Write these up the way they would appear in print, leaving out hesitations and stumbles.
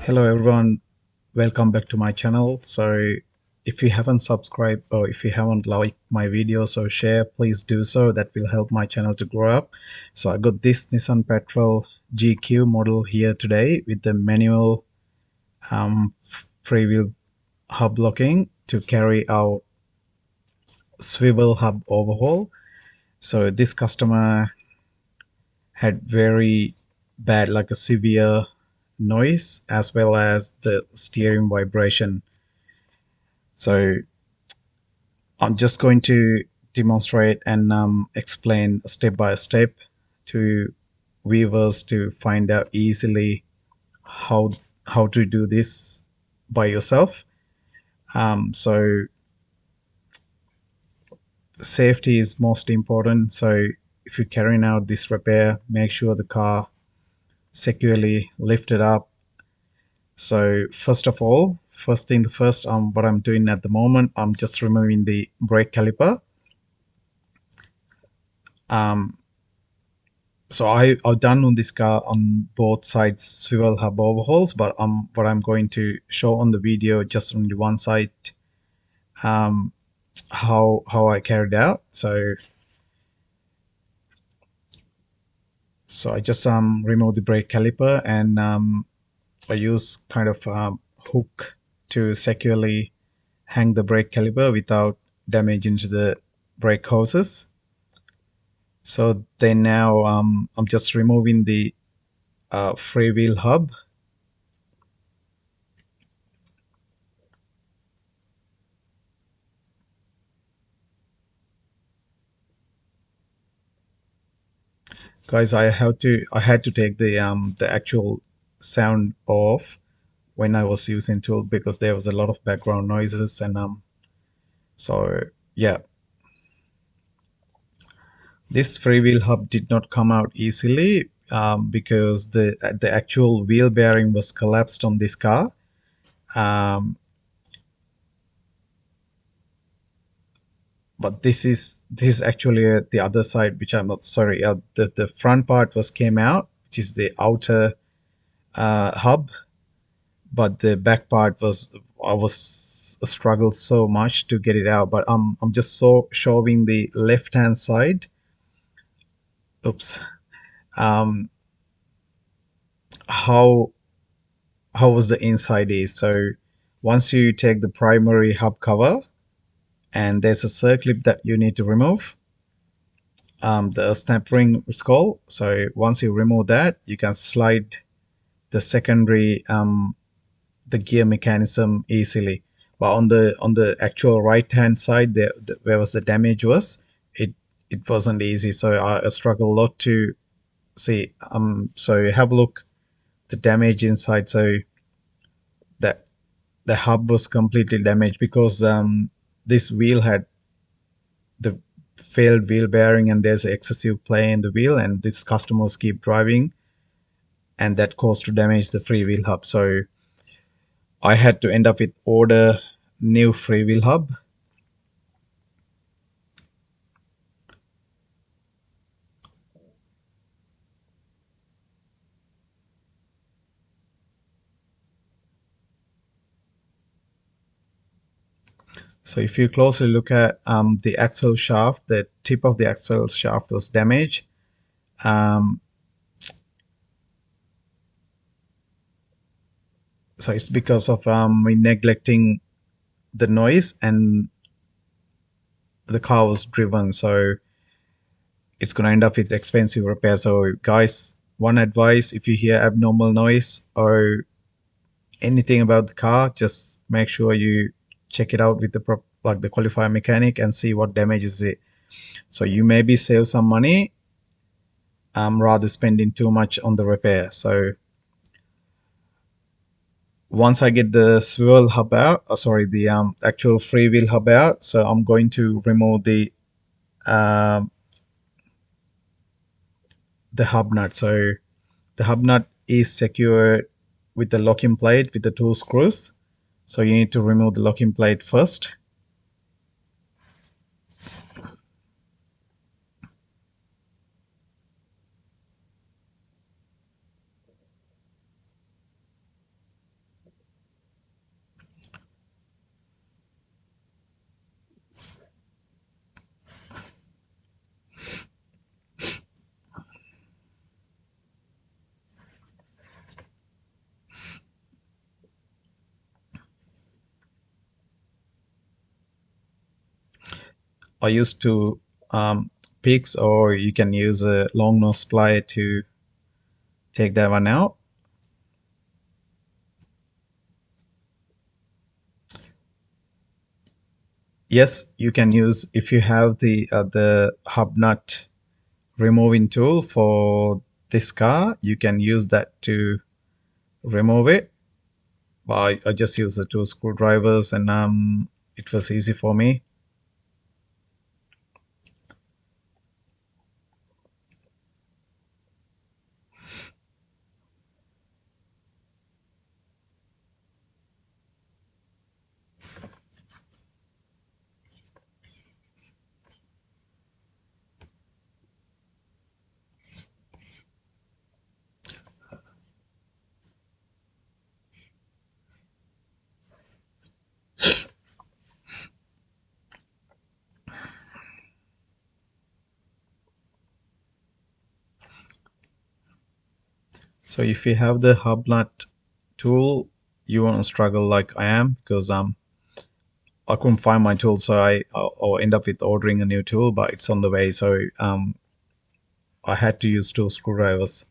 Hello everyone, welcome back to my channel. So if you haven't subscribed or if you haven't liked my videos or share, please do so. That will help my channel to grow up. So I got this Nissan Patrol GQ model here today with the manual freewheel hub locking to carry out swivel hub overhaul. So this customer had very bad, like a severe noise as well as the steering vibration. So I'm just going to demonstrate and explain step by step to viewers to find out easily how how to do this by yourself. So safety is most important. So if you're carrying out this repair, make sure the car securely lifted up. So first of all, first thing first, what I'm doing at the moment, I'm just removing the brake caliper. Um, So I've done on this car on both sides swivel hub overhauls, but what I'm going to show on the video just only one side, um, how I carried out. So I just remove the brake caliper and I use kind of hook to securely hang the brake caliper without damaging to the brake hoses. So then now I'm just removing the freewheel hub. Guys, I had to take the actual sound off when I was using tool because there was a lot of background noises and so yeah, this freewheel hub did not come out easily because the actual wheel bearing was collapsed on this car. But this is actually the other side, which I'm not sorry. The front part was came out, which is the outer hub, but the back part was I was struggled so much to get it out. But I'm just so showing the left hand side. Oops. Um, how was the inside is. So once you take the primary hub cover and there's a circlip that you need to remove. The snap ring it's called. So once you remove that, you can slide the secondary the gear mechanism easily. But on the actual right hand side, where was the damage was, it it wasn't easy. So I struggle a lot to see. So have a look the damage inside. So that the hub was completely damaged because this wheel had the failed wheel bearing and there's excessive play in the wheel and these customers keep driving and that caused to damage the freewheel hub. So I had to end up with order new freewheel hub. So if you closely look at the axle shaft, the tip of the axle shaft was damaged. Um, so it's because of me neglecting the noise and the car was driven. So it's going to end up with expensive repair. So guys, one advice, if you hear abnormal noise or anything about the car, just make sure you check it out with the like the qualified mechanic and see what damages it. So you maybe save some money rather spending too much on the repair. So once I get the swivel hub out, sorry, the actual freewheel hub out, so I'm going to remove um, the hub nut. So the hub nut is secured with the locking plate with the two screws. So you need to remove the locking plate first. I used to picks, or you can use a long nose plier to take that one out. Yes, you can use, if you have the hub nut removing tool for this car, you can use that to remove it. But I just use the two screwdrivers, and it was easy for me. So if you have the hub nut tool, you won't struggle like I am, because I couldn't find my tool, so I'll end up with ordering a new tool, but it's on the way. So I had to use two screwdrivers.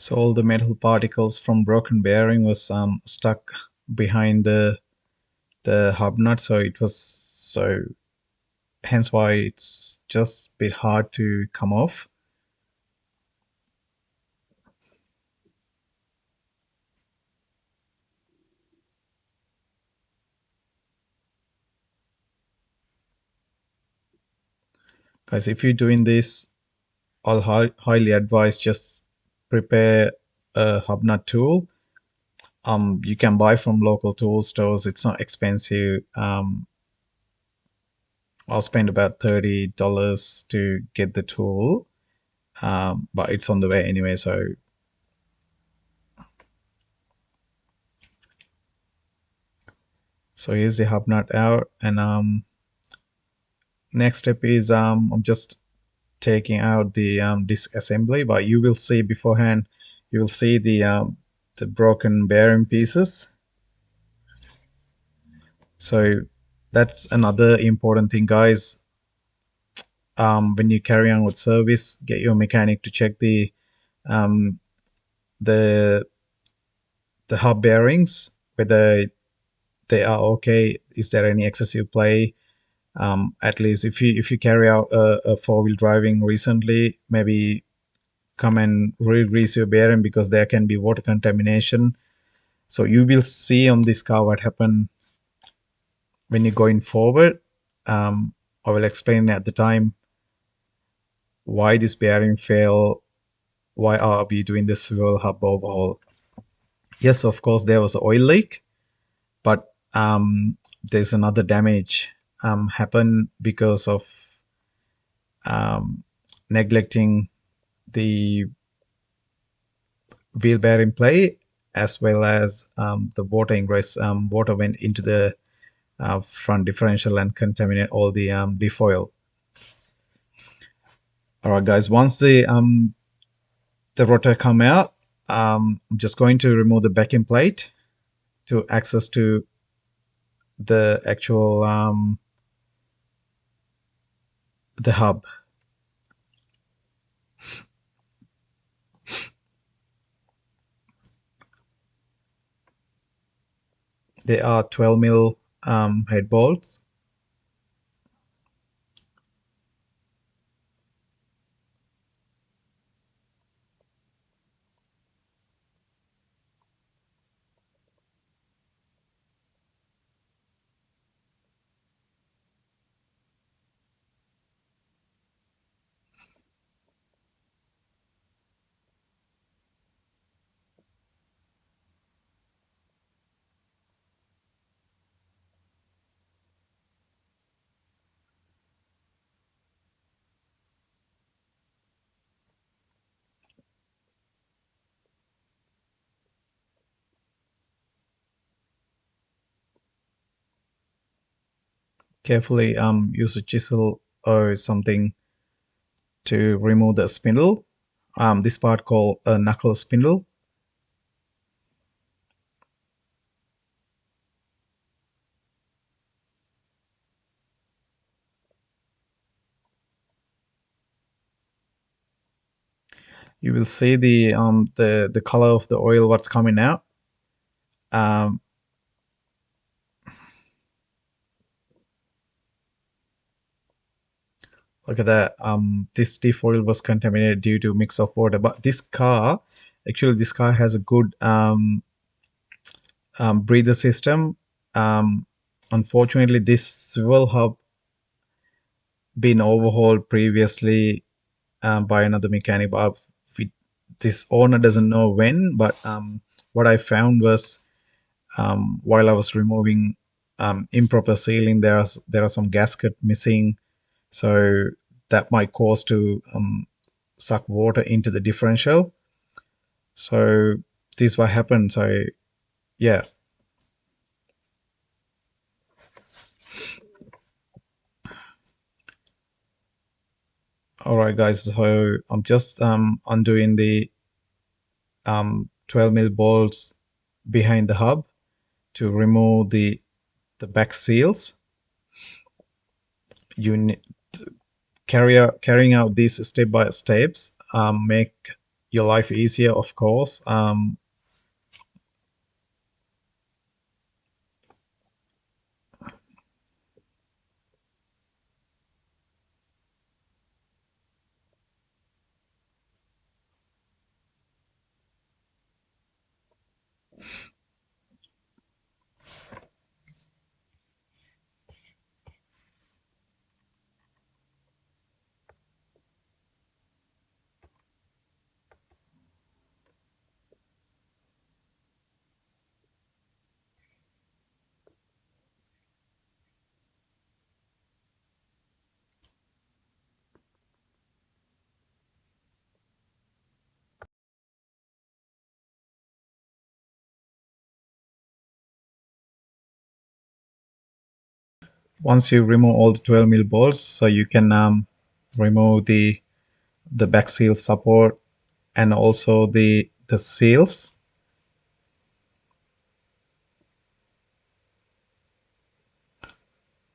So all the metal particles from broken bearing was stuck behind the hub nut, so it was so hence why it's just a bit hard to come off. Guys, if you're doing this, I'll highly advise just prepare a hub nut tool. You can buy from local tool stores. It's not expensive. I'll spend about $30 to get the tool, but it's on the way anyway. So here's the hub nut out, and next step is I'm just taking out the disassembly. But you will see beforehand, you will see the broken bearing pieces. So that's another important thing, guys. When you carry on with service, get your mechanic to check um, the the hub bearings, whether they are okay. Is there any excessive play? At least if you carry out a four-wheel driving recently, maybe come and re-grease your bearing, because there can be water contamination. So you will see on this car what happened when you're going forward. I will explain at the time why this bearing failed, why are we doing the swivel hub overhaul. Yes, of course, there was an oil leak, but there's another damage happened because of um, neglecting the wheel bearing play, as well as the water ingress. Water went into the front differential and contaminate all the defoil. All right, guys. Once the rotor come out, I'm just going to remove the backing plate to access to the actual the hub. They are 12 mil head bolts. Carefully use a chisel or something to remove the spindle. This part called a knuckle spindle. You will see the color of the oil what's coming out. Um, Look at that. This stiff oil was contaminated due to mix of water. But this car has a good breather system. Um, Unfortunately, this swivel hub been overhauled previously by another mechanic. But this owner doesn't know when. But what I found was while I was removing improper sealing, there are some gasket missing, so that might cause to suck water into the differential. So this what happened. So yeah, all right, guys. So I'm just undoing the 12 mil bolts behind the hub to remove the back seals. You need carrying out these step by steps make your life easier, of course. Once you remove all the 12 mil bolts, so you can remove the back seal support and also the seals.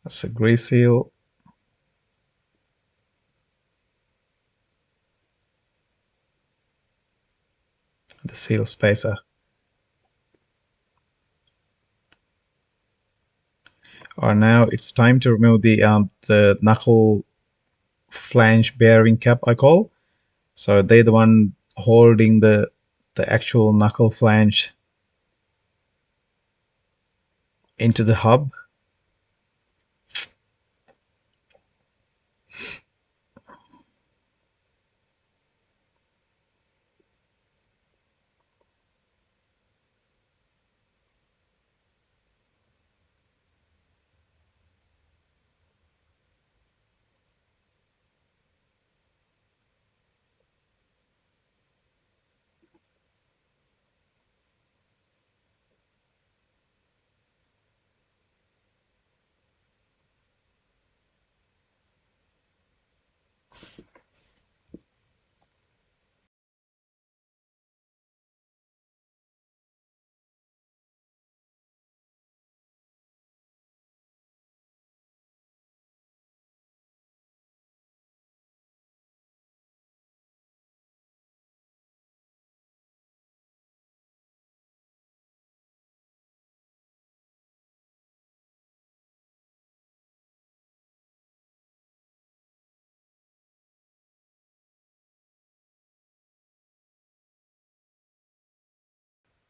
That's a grease seal, the seal spacer. Or now it's time to remove the knuckle flange bearing cap, I call. So they're the one holding the actual knuckle flange into the hub.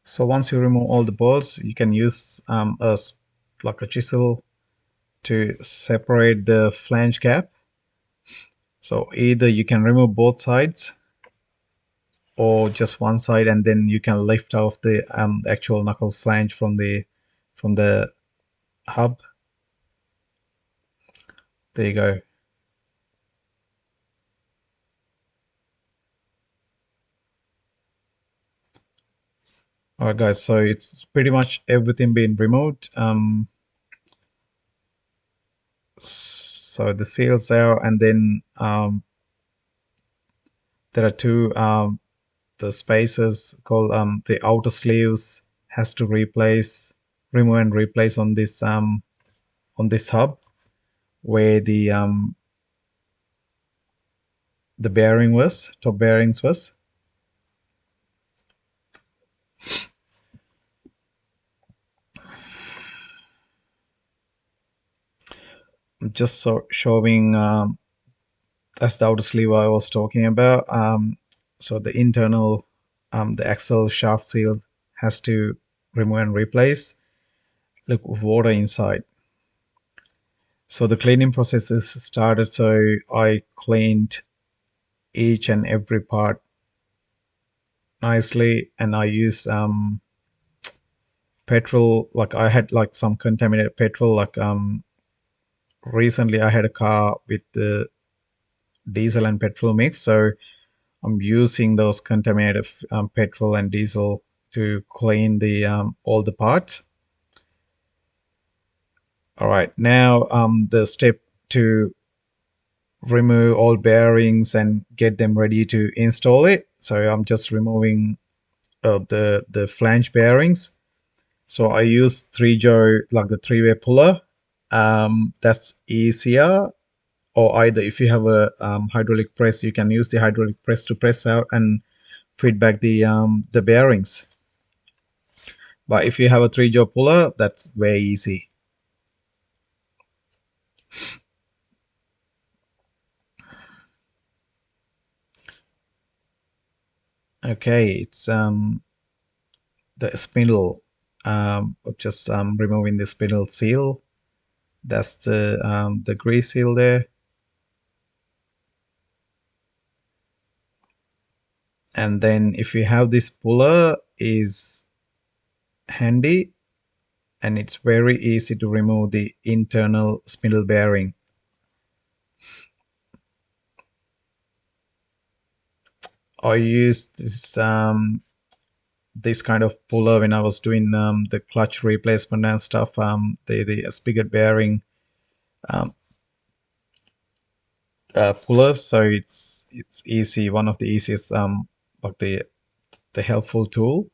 So once you remove all the bolts, you can use like a chisel to separate the flange gap. So either you can remove both sides or just one side, and then you can lift off the actual knuckle flange from the hub. There you go. All right, guys. So it's pretty much everything being removed. So the seals out, and then there are two the spaces called the outer sleeves has to remove and replace on this hub where the bearing was top bearings was. Just showing that's the outer sleeve I was talking about. So the internal the axle shaft seal has to remove and replace. Look, water inside. So the cleaning process is started. So I cleaned each and every part nicely, and I used petrol. Like I had like some contaminated petrol. Like recently I had a car with the diesel and petrol mix, so I'm using those contaminated petrol and diesel to clean the all the parts. All right, now the step to remove all bearings and get them ready to install it. So I'm just removing the flange bearings. So I use 3-jaw, like the three-way puller. That's easier. Or either if you have a hydraulic press, you can use the hydraulic press to press out and feed back the bearings. But if you have a 3-jaw puller, that's very easy. Okay, it's the spindle. Just removing the spindle seal. That's the grease seal there. And then if you have this puller is handy, and it's very easy to remove the internal spindle bearing. I used this kind of puller when I was doing the clutch replacement and stuff. The spigot bearing um, pullers, so it's easy. One of the easiest like the helpful tool.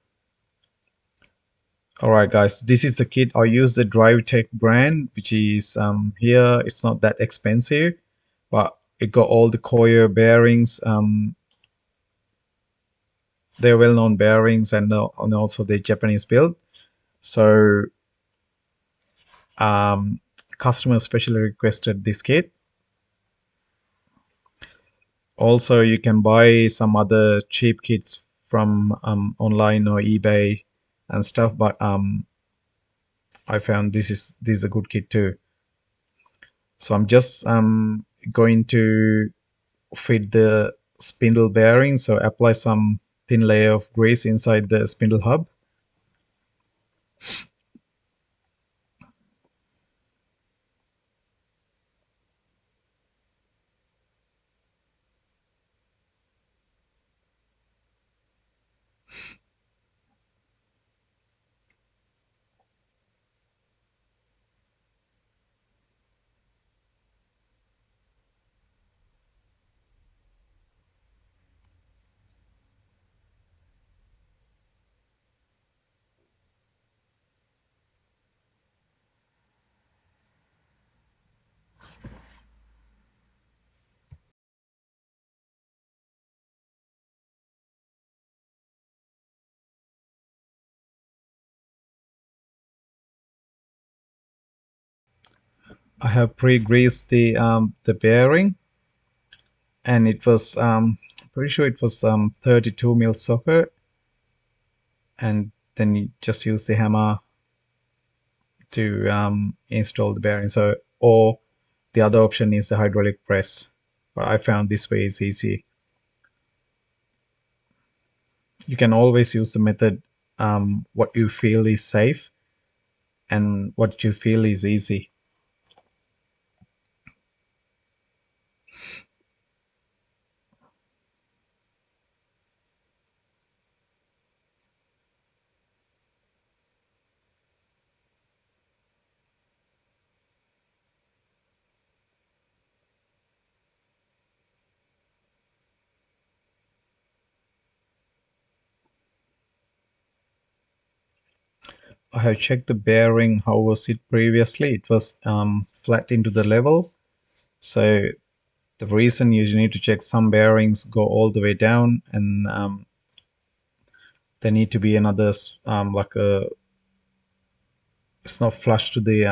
All right, guys, this is the kit. I use the DriveTech brand, which is here. It's not that expensive, but it got all the Koyo bearings. They're well-known bearings, and also the Japanese build. So um, customer specially requested this kit. Also, you can buy some other cheap kits from online or eBay and stuff, but I found this is a good kit too. So I'm just going to fit the spindle bearing. So apply some thin layer of grease inside the spindle hub. I have pre-greased the bearing, and it was pretty sure it was 32 mil socket, and then you just use the hammer to install the bearing. So, or the other option is the hydraulic press. But I found this way is easy. You can always use the method what you feel is safe and what you feel is easy. I have checked the bearing, how was it previously? It was flat into the level. So the reason you need to check, some bearings go all the way down, and there need to be another like a, it's not flush to the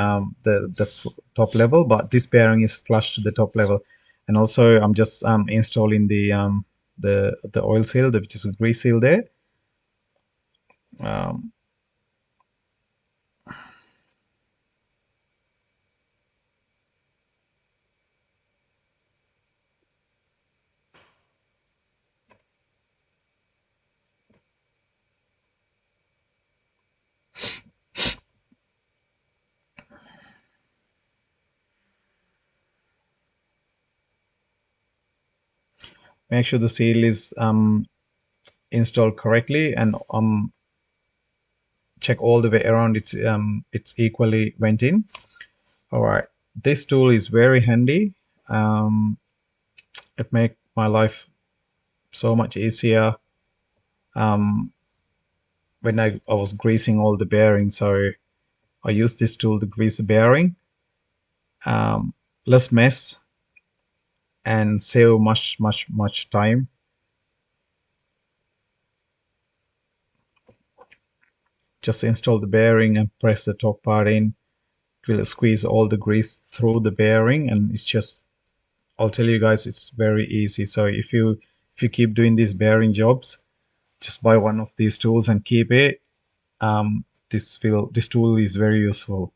top level, but this bearing is flush to the top level. And also I'm just installing the oil seal, which is a grease seal there. Um, make sure the seal is installed correctly, and check all the way around it's equally went in. All right, this tool is very handy. It make my life so much easier um, when I was greasing all the bearings. So I use this tool to grease the bearing, um, less mess, and save much time. Just install the bearing and press the top part in. It will squeeze all the grease through the bearing, and it's just, I'll tell you guys, it's very easy. So if you keep doing these bearing jobs, just buy one of these tools and keep it. This tool is very useful.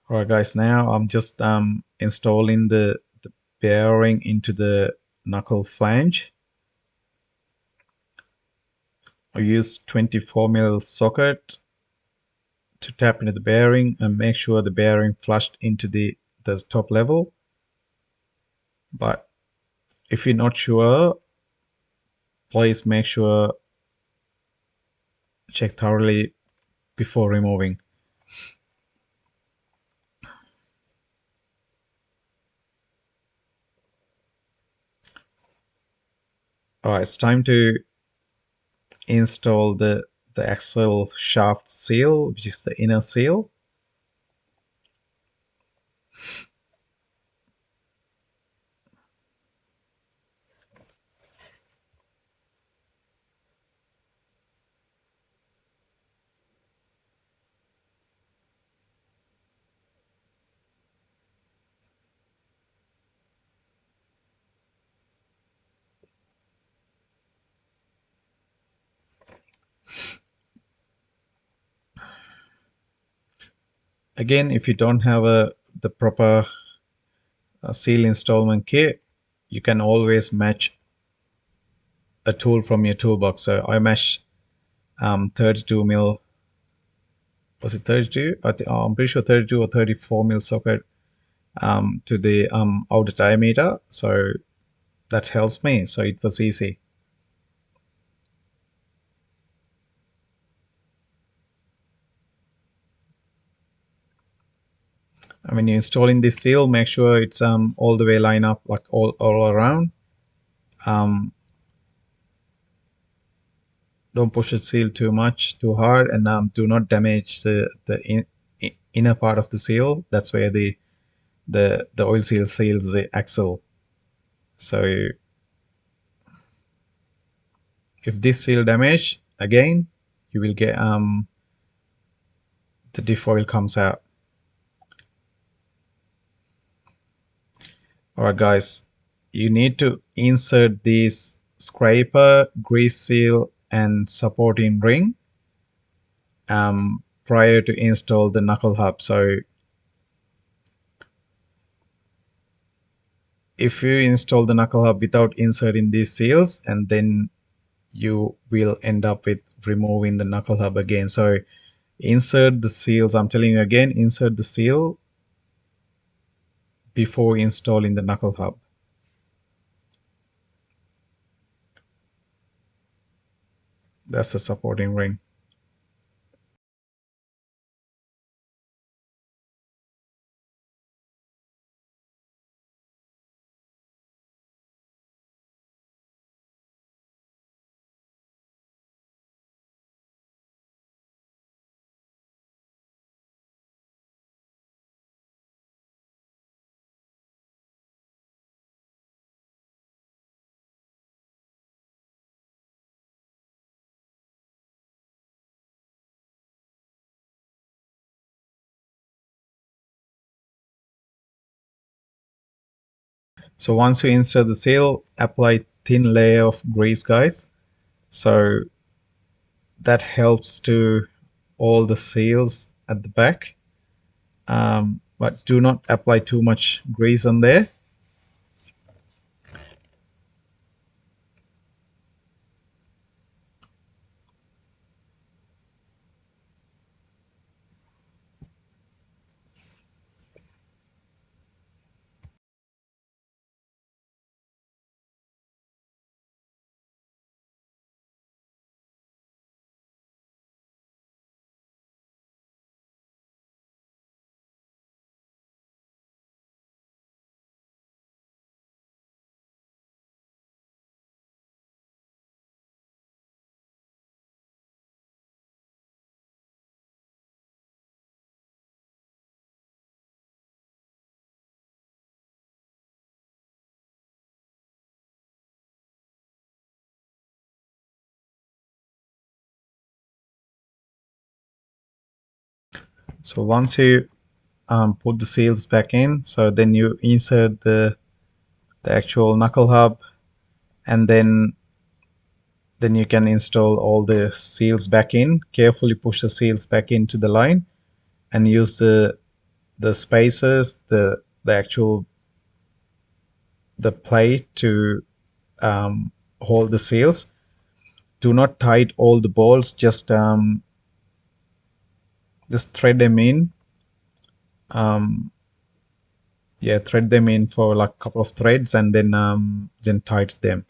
All right, guys. Now I'm just installing the bearing into the knuckle flange. I use 24 mm socket to tap into the bearing and make sure the bearing flushed into the top level. But if you're not sure, please make sure check thoroughly before removing. All right, it's time to install the axle shaft seal, which is the inner seal. Again, if you don't have the proper seal installment kit, you can always match a tool from your toolbox. So I match 32 mm. Was it 32? I'm pretty sure 32 or 34 mm socket to the outer diameter. So that helps me. So it was easy. And when you're installing this seal, make sure it's all the way line up, like all around. Um, don't push the seal too much, too hard, and do not damage the inner part of the seal. That's where the oil seal seals the axle. So if this seal damage again, you will get the diff oil comes out. Alright guys, you need to insert this scraper, grease seal and supporting ring prior to install the knuckle hub. So if you install the knuckle hub without inserting these seals, and then you will end up with removing the knuckle hub again. So insert the seals. I'm telling you again, insert the seal before installing the knuckle hub. That's a supporting ring. So once you insert the seal, apply thin layer of grease, guys. So that helps to all the seals at the back. But do not apply too much grease on there. So once you put the seals back in, so then you insert the actual knuckle hub, and then you can install all the seals back in. Carefully push the seals back into the line and use the spacers, the actual the plate to hold the seals. Do not tight all the bolts, just thread them in. um, yeah, thread them in for like a couple of threads, and then tighten them.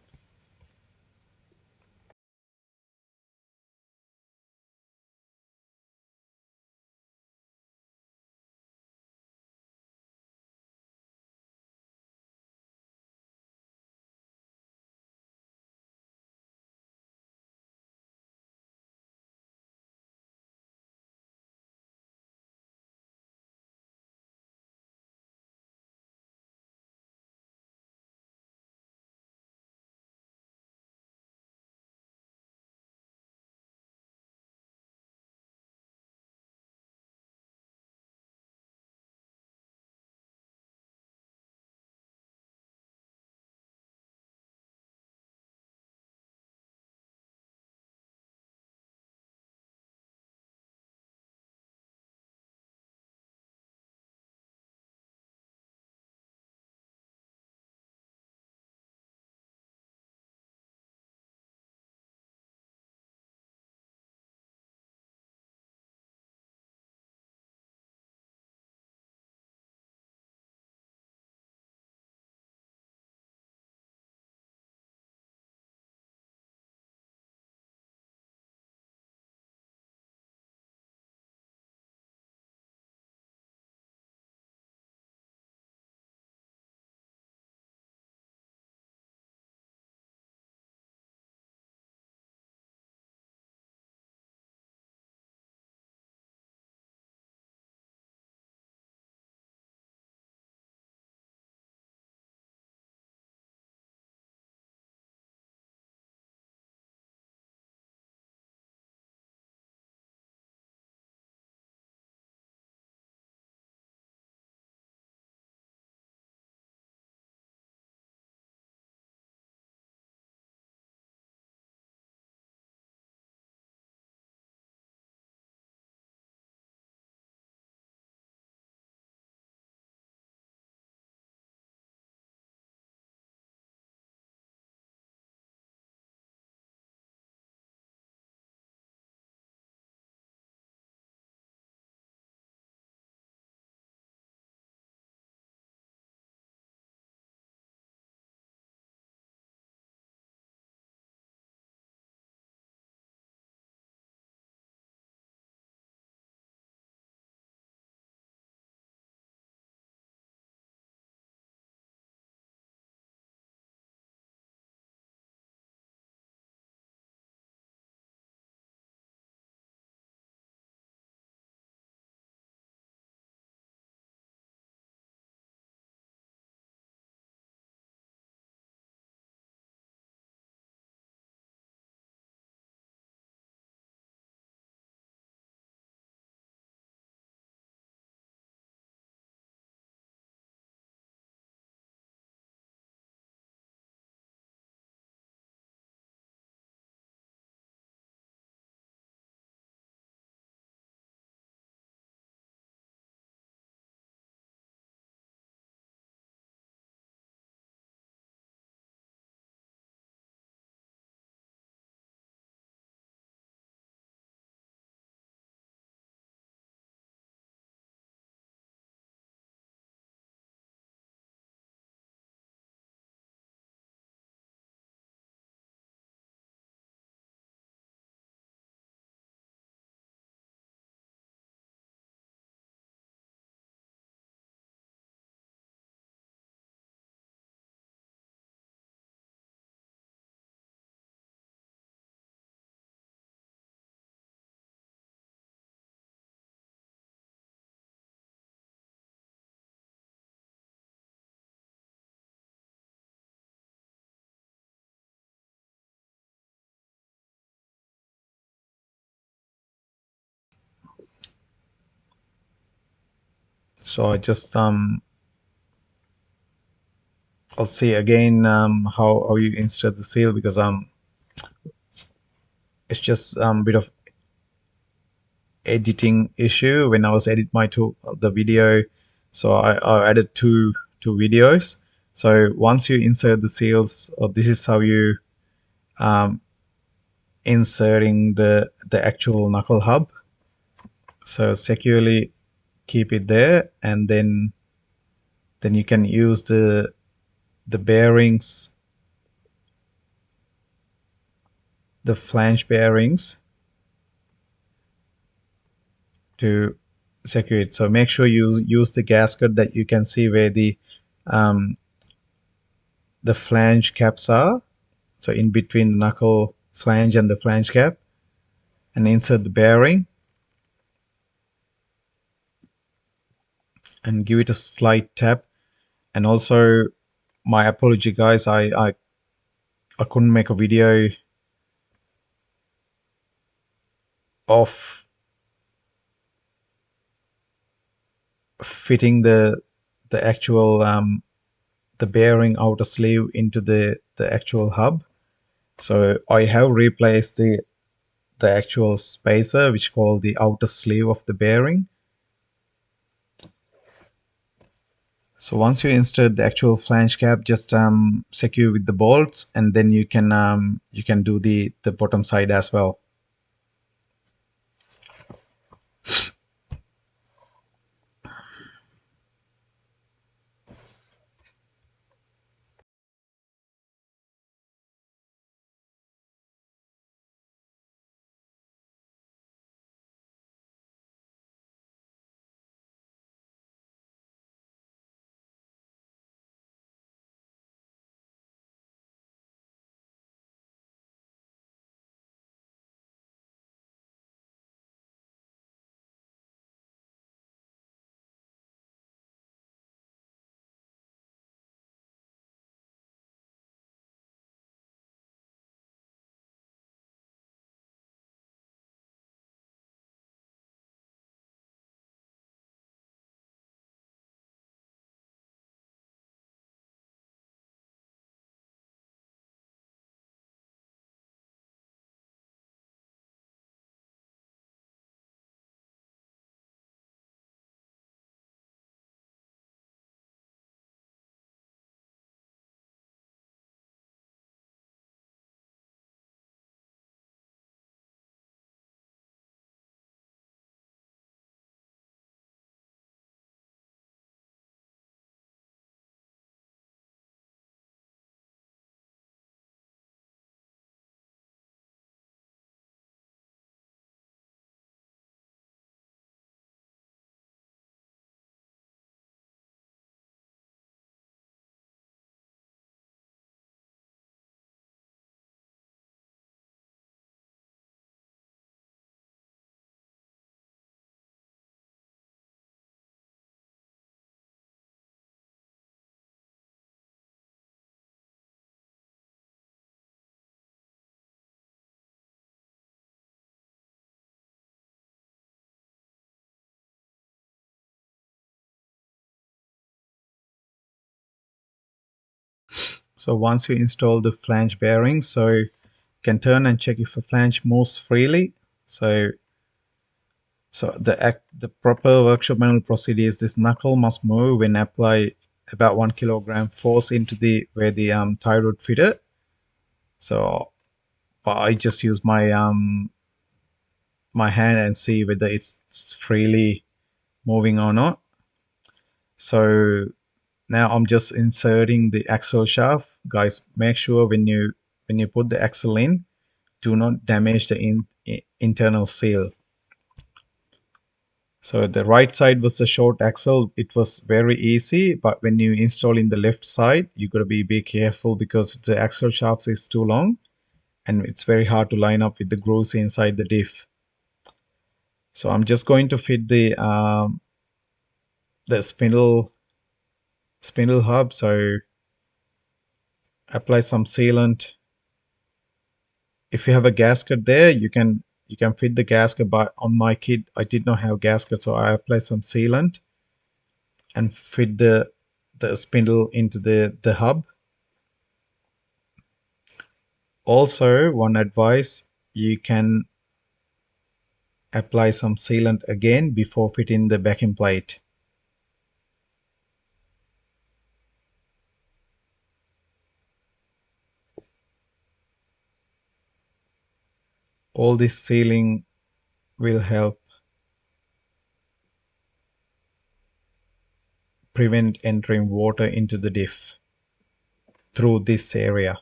So I just I'll see again how you insert the seal, because it's just bit of editing issue when I was edit my the video. So I added two videos. So once you insert the seals, this is how you um, inserting the actual knuckle hub. So securely keep it there, and then you can use the bearings, the flange bearings, to secure it. So make sure you use the gasket that you can see where um, the flange caps are. So in between the knuckle flange and the flange cap, and insert the bearing and give it a slight tap. And also, my apology, guys, I couldn't make a video of fitting the actual the bearing outer sleeve into the actual hub. So I have replaced the actual spacer, which called the outer sleeve of the bearing. So once you insert the actual flange cap, just secure with the bolts, and then you can do the bottom side as well. So once you install the flange bearings, so you can turn and check if the flange moves freely. So the proper workshop manual procedure is this knuckle must move when apply about 1 kilogram force into the where the tie rod fitted. So I just use my hand and see whether it's freely moving or not. So now I'm just inserting the axle shaft. Guys, make sure when you put the axle in, do not damage the internal seal. So the right side was the short axle. It was very easy, but when you install in the left side, you gotta be careful because the axle shaft is too long and it's very hard to line up with the grooves inside the diff. So I'm just going to fit the spindle hub. So apply some sealant. If you have a gasket there, you can fit the gasket, but on my kit I did not have gasket, so I apply some sealant and fit the spindle into the hub. Also, one advice, you can apply some sealant again before fitting the backing plate. All this sealing will help prevent entering water into the diff through this area.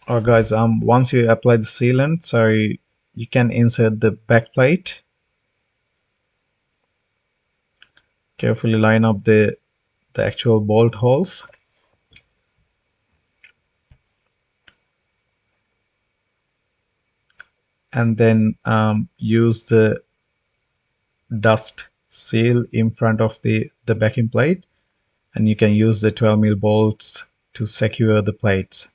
Alright guys, once you apply the sealant, so you can insert the back plate. Carefully line up the actual bolt holes, and then use the dust seal in front of the backing plate, and you can use the 12mm bolts to secure the plates.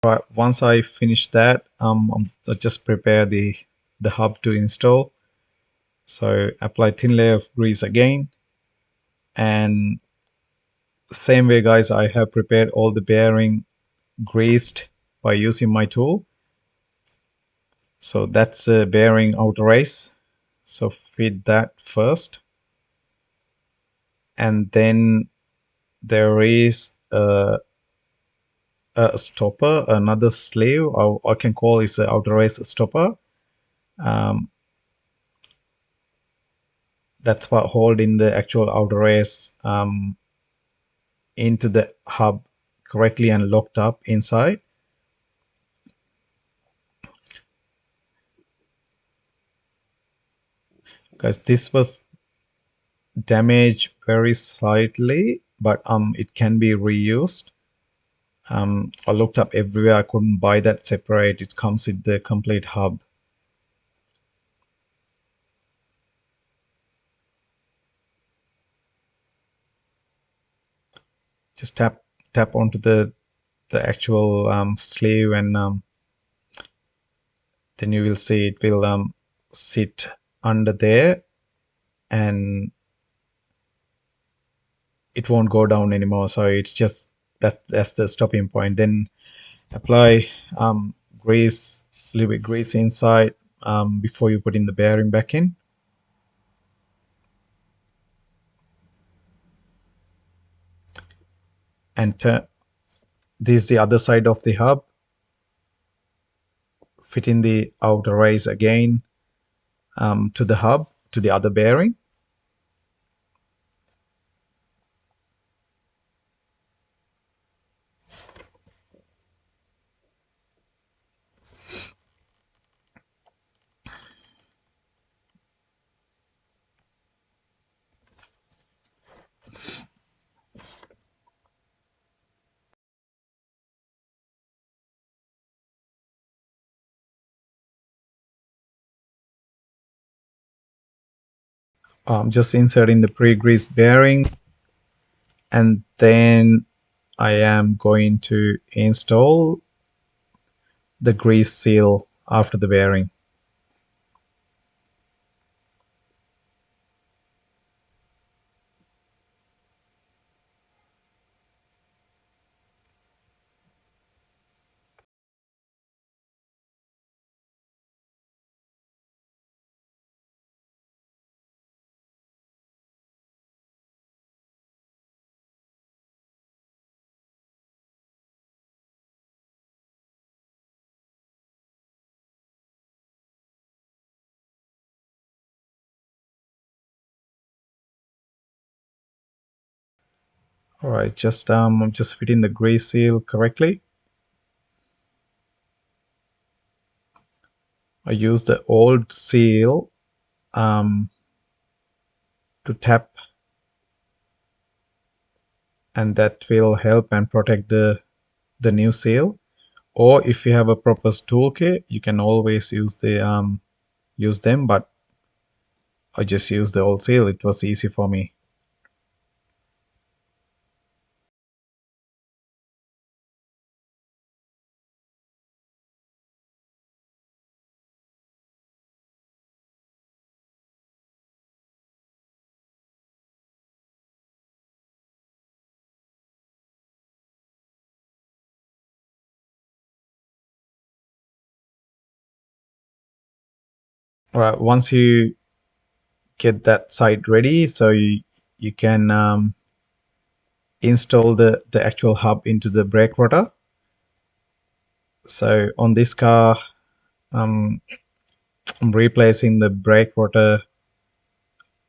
Right, once I finish that, I just prepare the hub to install. So apply thin layer of grease again, and same way guys, I have prepared all the bearing greased by using my tool. So that's a bearing outer race, so fit that first, and then there is a stopper, another sleeve, or I can call it the outer race stopper. um, that's what holding the actual outer race into the hub correctly and locked up inside. Guys, this was damaged very slightly, but it can be reused. I looked up everywhere, I couldn't buy that separate. It comes with the complete hub. Just tap onto the actual sleeve, and then you will see it will sit under there, and it won't go down anymore. So it's just that's the stopping point. Then apply grease, a little bit grease inside before you put in the bearing back in. And This is the other side of the hub. Fit in the outer race again to the hub, to the other bearing. Just inserting the pre-greased bearing, and then I am going to install the grease seal after the bearing. All right, I'm just fitting the grease seal correctly. I use the old seal um, to tap, and that will help and protect the new seal. Or if you have a proper toolkit, you can always use them. But I just used the old seal. It was easy for me. All right, once you get that side ready, so you can install the actual hub into the brake rotor. So on this car, um, I'm replacing the brake rotor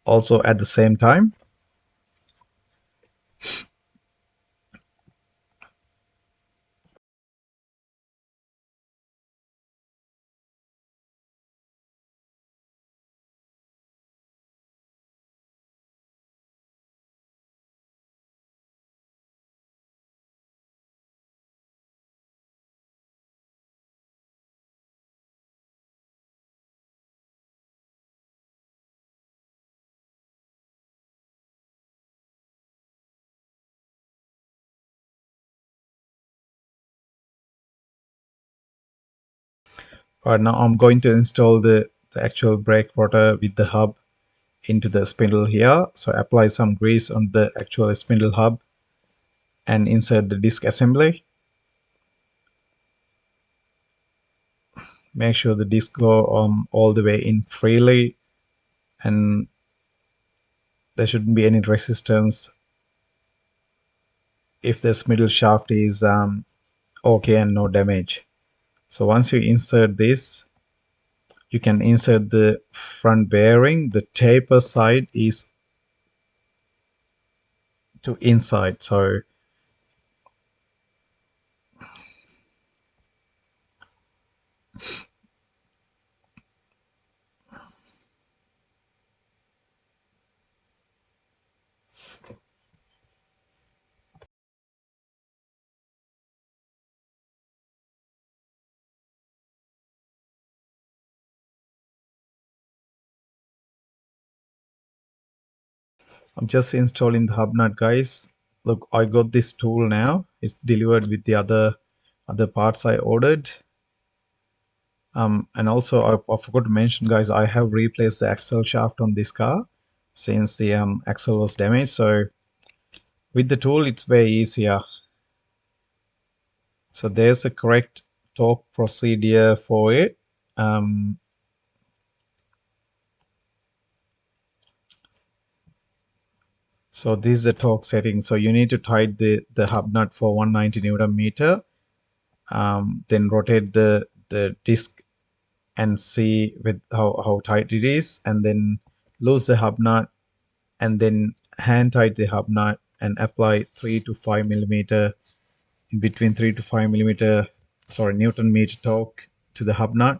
also at the same time. Right now, I'm going to install the actual brake rotor with the hub into the spindle here. So apply some grease on the actual spindle hub and insert the disc assembly. Make sure the disc go all the way in freely, and there shouldn't be any resistance if the spindle shaft is okay and no damage. So once you insert this, you can insert the front bearing. The taper side is to inside. So I'm just installing the hub nut, guys. Look, I got this tool now. It's delivered with the other parts I ordered. And also I forgot to mention, guys, I have replaced the axle shaft on this car since the axle was damaged. So with the tool, it's very easier. So there's a correct torque procedure for it. Um, So this is the torque setting. So you need to tighten the hub nut for 190 Newton meter. Then rotate the disc and see with how tight it is, and then loose the hub nut, and then hand tight the hub nut and apply 3 to 5 millimeter, in between 3 to 5 millimeter, sorry, Newton meter torque to the hub nut,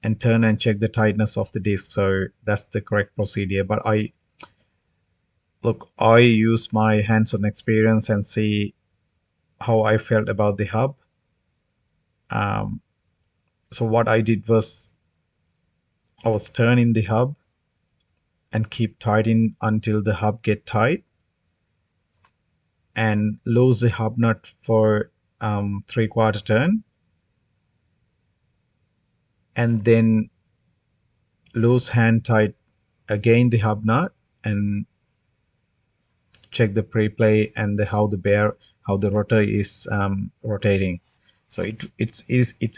and turn and check the tightness of the disc. So that's the correct procedure. But I use my hands-on experience and see how I felt about the hub. Um, so what I did was I was turning the hub and keep tightening until the hub get tight, and lose the hub nut for 3/4 turn, and then loose hand tight again the hub nut, and check the pre-play and how the rotor is rotating. So it's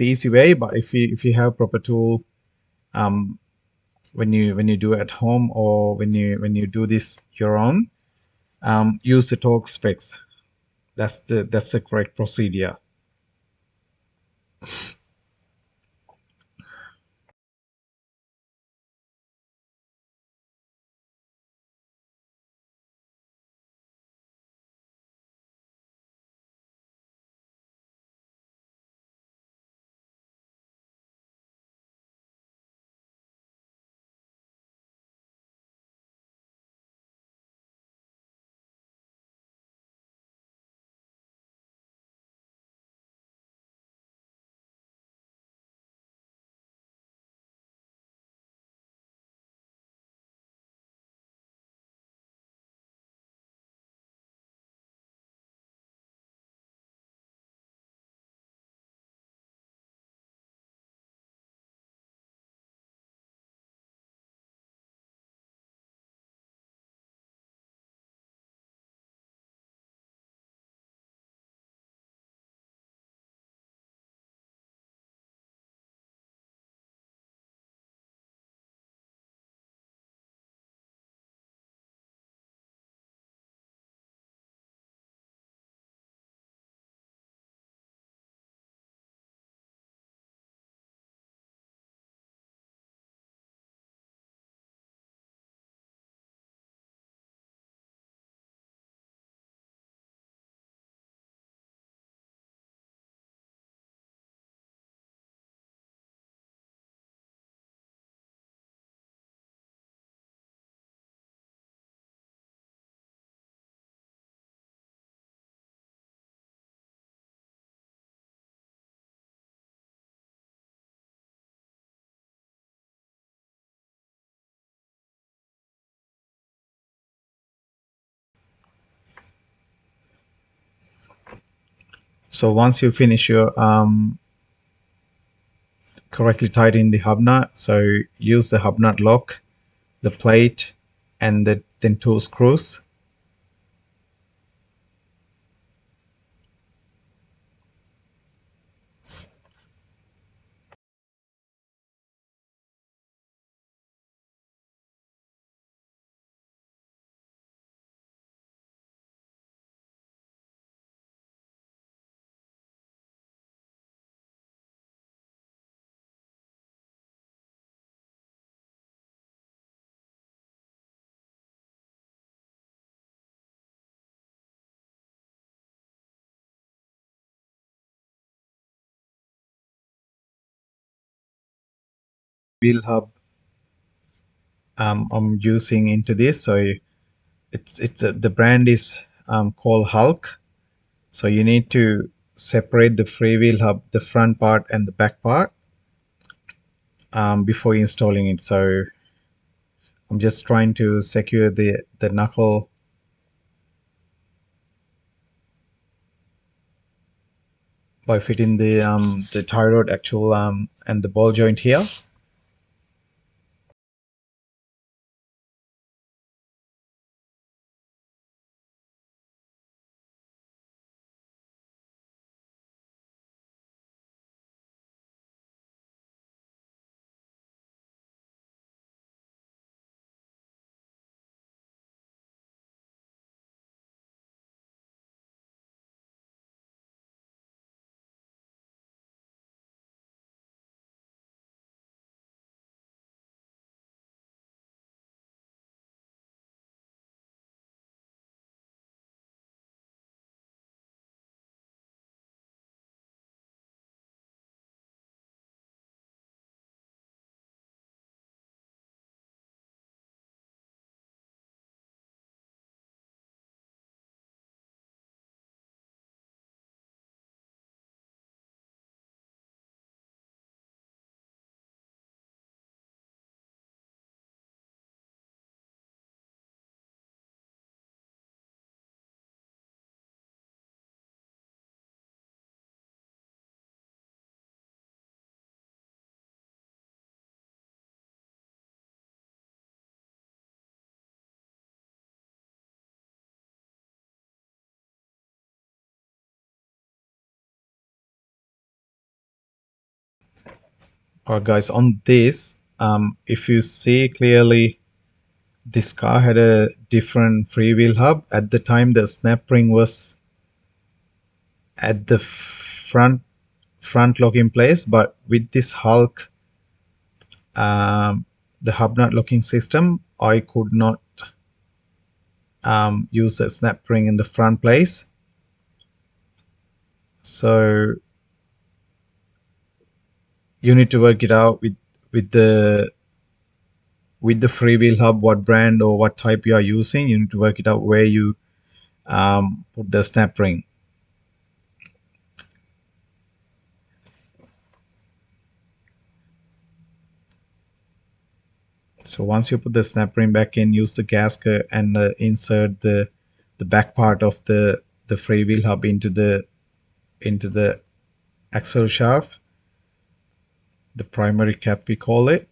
easy way, but if you have proper tool, um, when you do at home, or when you do this your own, use the torque specs. That's the correct procedure. So once you finish your correctly tighten the hub nut, so use the hub nut lock, the plate, and then two screws. Wheel hub I'm using into this. So the brand is called Hulk. So you need to separate the freewheel hub, the front part and the back part, before installing it. So I'm just trying to secure the knuckle by fitting the tie rod actual and the ball joint here. Guys, on this, if you see clearly, this car had a different freewheel hub. At the time, the snap ring was at the front locking place, but with this Hulk, the hub nut locking system, I could not use the snap ring in the front place. So you need to work it out with the freewheel hub, what brand or what type you are using. You need to work it out where you put the snap ring. So once you put the snap ring back in, use the gasket and insert the back part of the freewheel hub into the axle shaft, the primary cap we call it.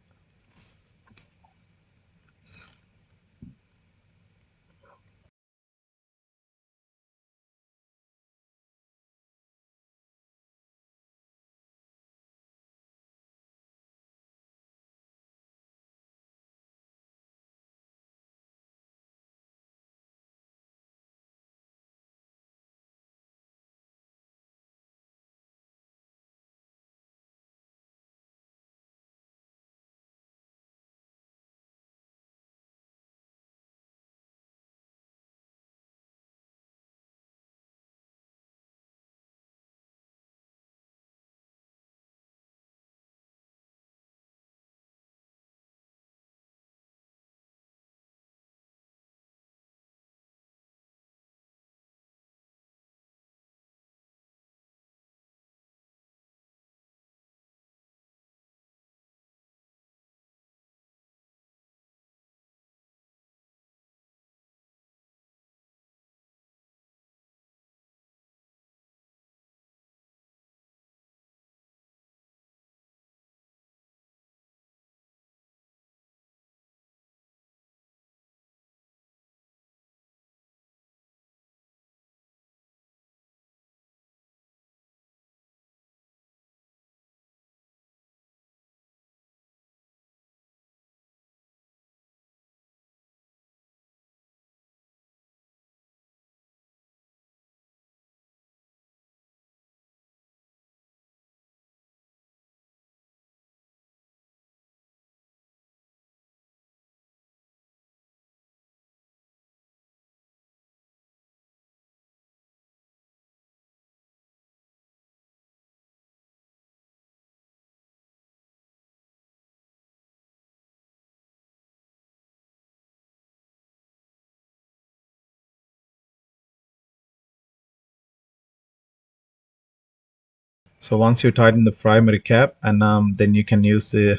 So once you tighten the primary cap, and then you can use the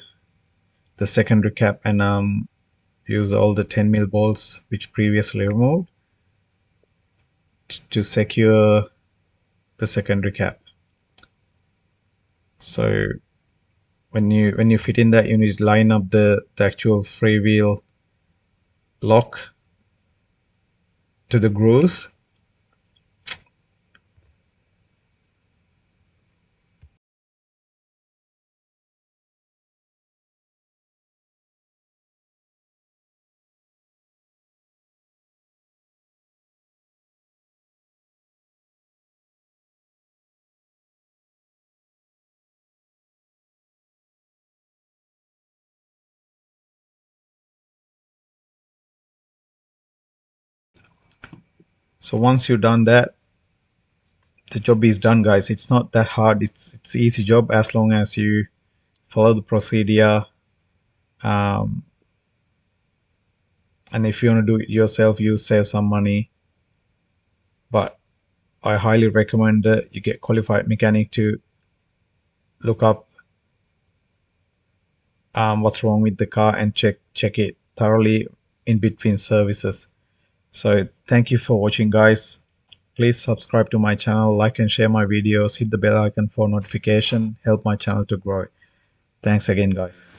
secondary cap and use all the 10 mil bolts which previously removed to secure the secondary cap. So when you fit in that, you need to line up the actual freewheel lock to the grooves. So once you've done that, the job is done, guys. It's not that hard. It's easy job as long as you follow the procedure. Um, and if you want to do it yourself, you save some money. But I highly recommend that you get qualified mechanic to look up what's wrong with the car and check it thoroughly in between services. So thank you for watching, guys. Please subscribe to my channel, like and share my videos, hit the bell icon for notification, help my channel to grow. Thanks again, guys.